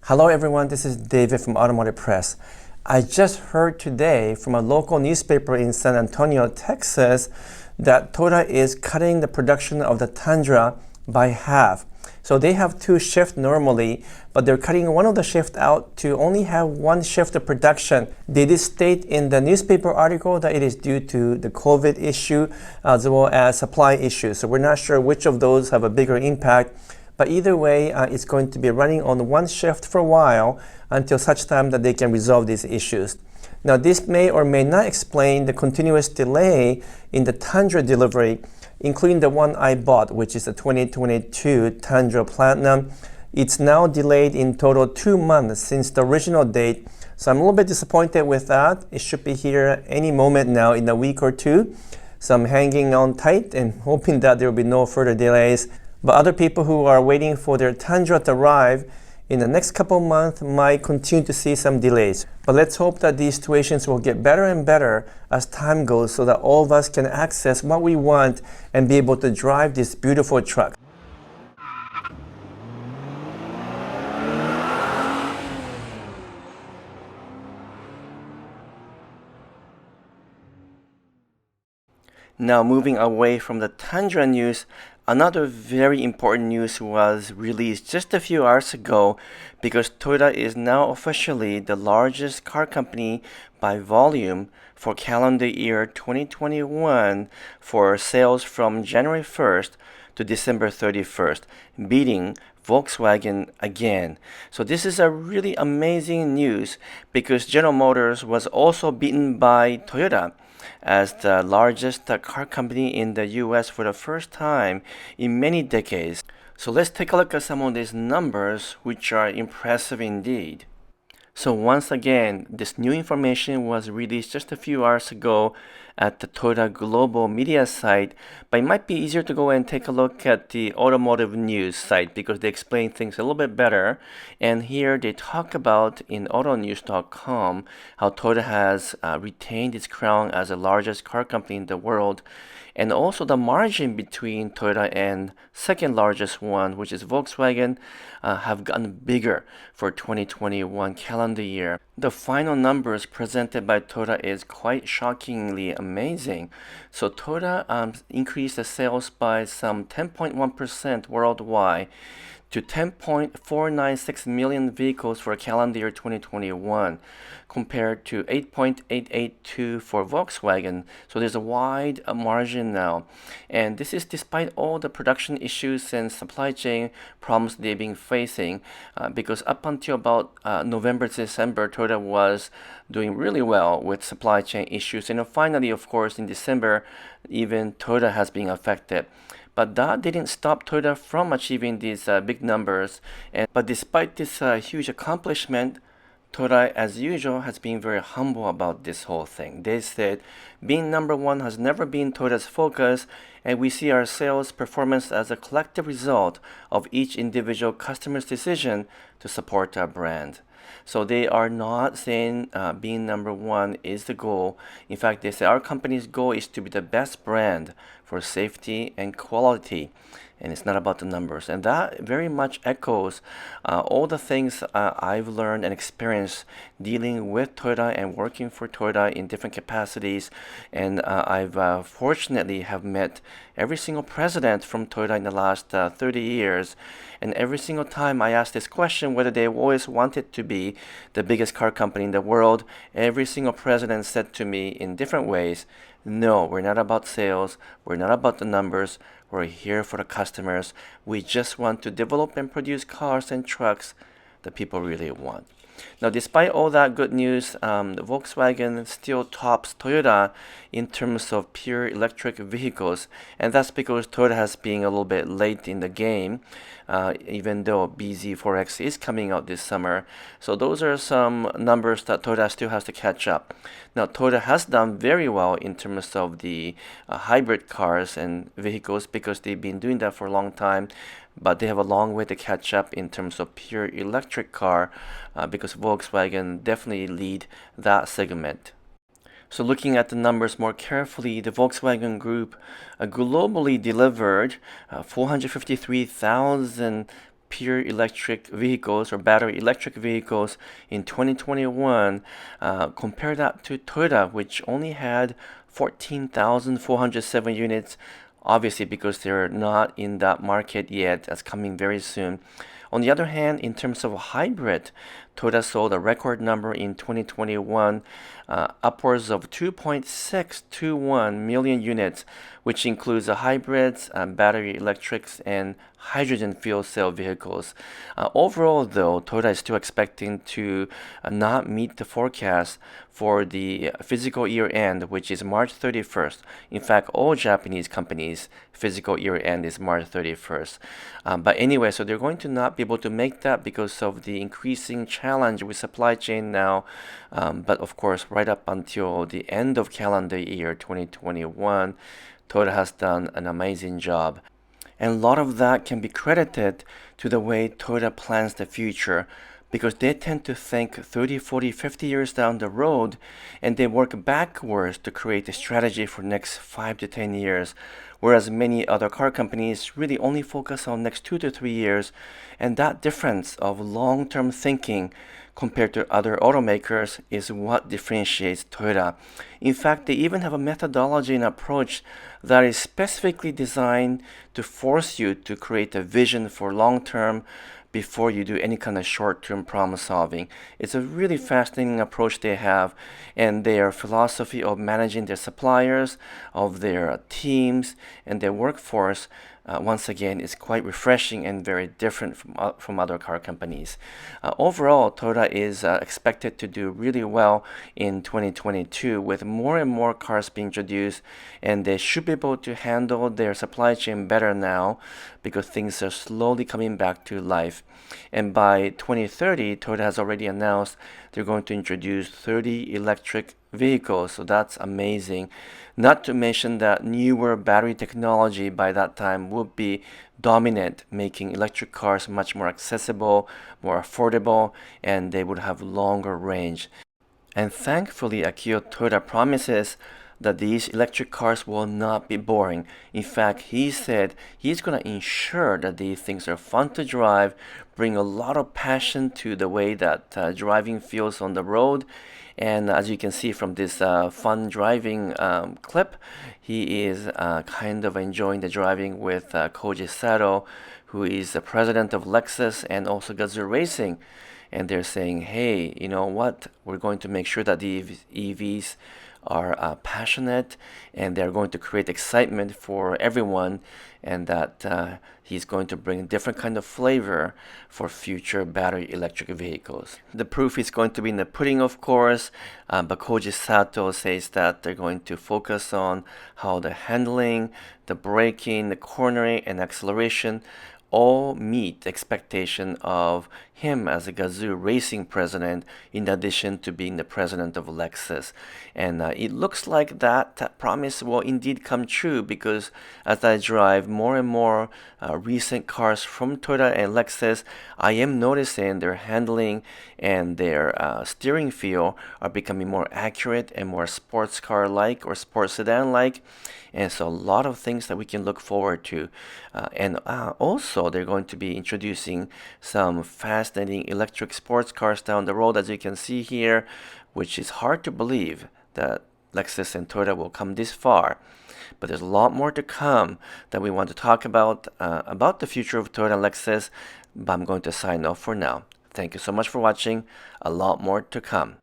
Hello everyone, this is David from Automotive Press. I just heard today from a local newspaper in San Antonio, Texas, that Toyota is cutting the production of the Tundra by half. So they have two shifts normally, but they're cutting one of the shifts out to only have one shift of production. They did state in the newspaper article that it is due to the COVID issue as well as supply issues. So we're not sure which of those have a bigger impact. But either way, it's going to be running on one shift for a while until such time that they can resolve these issues. Now, this may or may not explain the continuous delay in the Tundra delivery, including the one I bought, which is the 2022 Tundra Platinum. It's now delayed in total 2 months since the original date. So I'm a little bit disappointed with that. It should be here any moment now in a week or two. So I'm hanging on tight and hoping that there will be no further delays. But other people who are waiting for their Tundra to arrive in the next couple months might continue to see some delays. But let's hope that these situations will get better and better as time goes so that all of us can access what we want and be able to drive this beautiful truck. Now moving away from the Tundra news, another very important news was released just a few hours ago because Toyota is now officially the largest car company by volume for calendar year 2021 for sales from January 1st to December 31st, beating Volkswagen again. So this is a really amazing news because General Motors was also beaten by Toyota as the largest car company in the US for the first time in many decades. So let's take a look at some of these numbers, which are impressive indeed. So once again, this new information was released just a few hours ago at the Toyota Global Media site, but it might be easier to go and take a look at the Automotive News site because they explain things a little bit better. And here they talk about in autonews.com how Toyota has retained its crown as the largest car company in the world. And also the margin between Toyota and second largest one, which is Volkswagen, have gotten bigger for 2021 calendar year. The final numbers presented by Toyota is quite shockingly amazing. So Toyota increased the sales by some 10.1% worldwide to 10.496 million vehicles for calendar year 2021 compared to 8.882 for Volkswagen. So there's a wide margin now. And this is despite all the production issues and supply chain problems they've been facing because up until about November, December, Toyota was doing really well with supply chain issues. And then finally, of course, in December, even Toyota has been affected. But that didn't stop Toyota from achieving these big numbers. But despite this huge accomplishment, Toyota, as usual, has been very humble about this whole thing. They said being number one has never been Toyota's focus, and we see our sales performance as a collective result of each individual customer's decision to support our brand. So they are not saying being number one is the goal. In fact, they say our company's goal is to be the best brand for safety and quality. And it's not about the numbers. And that very much echoes all the things I've learned and experienced dealing with Toyota and working for Toyota in different capacities. And I've fortunately have met every single president from Toyota in the last 30 years. And every single time I ask this question, whether they always wanted to be the biggest car company in the world, every single president said to me in different ways, no, we're not about sales. We're not about the numbers. We're here for the customers. We just want to develop and produce cars and trucks that people really want. Now, despite all that good news, Volkswagen still tops Toyota in terms of pure electric vehicles, and that's because Toyota has been a little bit late in the game, even though BZ4X is coming out this summer. So those are some numbers that Toyota still has to catch up. Now, Toyota has done very well in terms of the hybrid cars and vehicles because they've been doing that for a long time. But they have a long way to catch up in terms of pure electric car because Volkswagen definitely lead that segment. So looking at the numbers more carefully, the Volkswagen Group globally delivered 453,000 pure electric vehicles or battery electric vehicles in 2021. Compare that to Toyota, which only had 14,407 units, obviously because they're not in that market yet. That's coming very soon. On the other hand, in terms of hybrid, Toyota sold a record number in 2021, upwards of 2.621 million units, which includes the hybrids, battery electrics, and hydrogen fuel cell vehicles. Overall, though, Toyota is still expecting to not meet the forecast for the physical year end, which is March 31st. In fact, all Japanese companies' physical year end is March 31st. But anyway, so they're going to not be able to make that because of the increasing challenge with supply chain now. But of course, right up until the end of calendar year 2021, Toyota has done an amazing job. And a lot of that can be credited to the way Toyota plans the future, because they tend to think 30, 40, 50 years down the road, and they work backwards to create a strategy for next 5 to 10 years, whereas many other car companies really only focus on next 2 to 3 years. And that difference of long-term thinking compared to other automakers is what differentiates Toyota. In fact, they even have a methodology and approach that is specifically designed to force you to create a vision for long-term before you do any kind of short-term problem solving. It's a really fascinating approach they have, and their philosophy of managing their suppliers, of their teams, and their workforce, once again, is quite refreshing and very different from other car companies. Overall, Toyota is expected to do really well in 2022 with more and more cars being introduced, and they should be able to handle their supply chain better now because things are slowly coming back to life. And by 2030, Toyota has already announced they're going to introduce 30 electric vehicles, so that's amazing. Not to mention that newer battery technology by that time will be dominant, making electric cars much more accessible, more affordable, and they would have longer range. And thankfully, Akio Toyoda promises that these electric cars will not be boring. In fact, he said he's going to ensure that these things are fun to drive, bring a lot of passion to the way that driving feels on the road. And as you can see from this fun driving clip, he is kind of enjoying the driving with Koji Sato, who is the president of Lexus and also Gazoo Racing. And they're saying, hey, you know what? We're going to make sure that the EVs are passionate, and they're going to create excitement for everyone, and that he's going to bring different kind of flavor for future battery electric vehicles. The proof is going to be in the pudding, of course, but Koji Sato says that they're going to focus on how the handling, the braking, the cornering, and acceleration all meet the expectation of him as a Gazoo Racing president, in addition to being the president of Lexus. And it looks like that promise will indeed come true, because as I drive more and more recent cars from Toyota and Lexus, I am noticing their handling and their steering feel are becoming more accurate and more sports car-like or sports sedan-like. And so a lot of things that we can look forward to. And also, they're going to be introducing some fascinating electric sports cars down the road, as you can see here, which is hard to believe that Lexus and Toyota will come this far. But there's a lot more to come that we want to talk about the future of Toyota and Lexus. But I'm going to sign off for now. Thank you so much for watching. A lot more to come.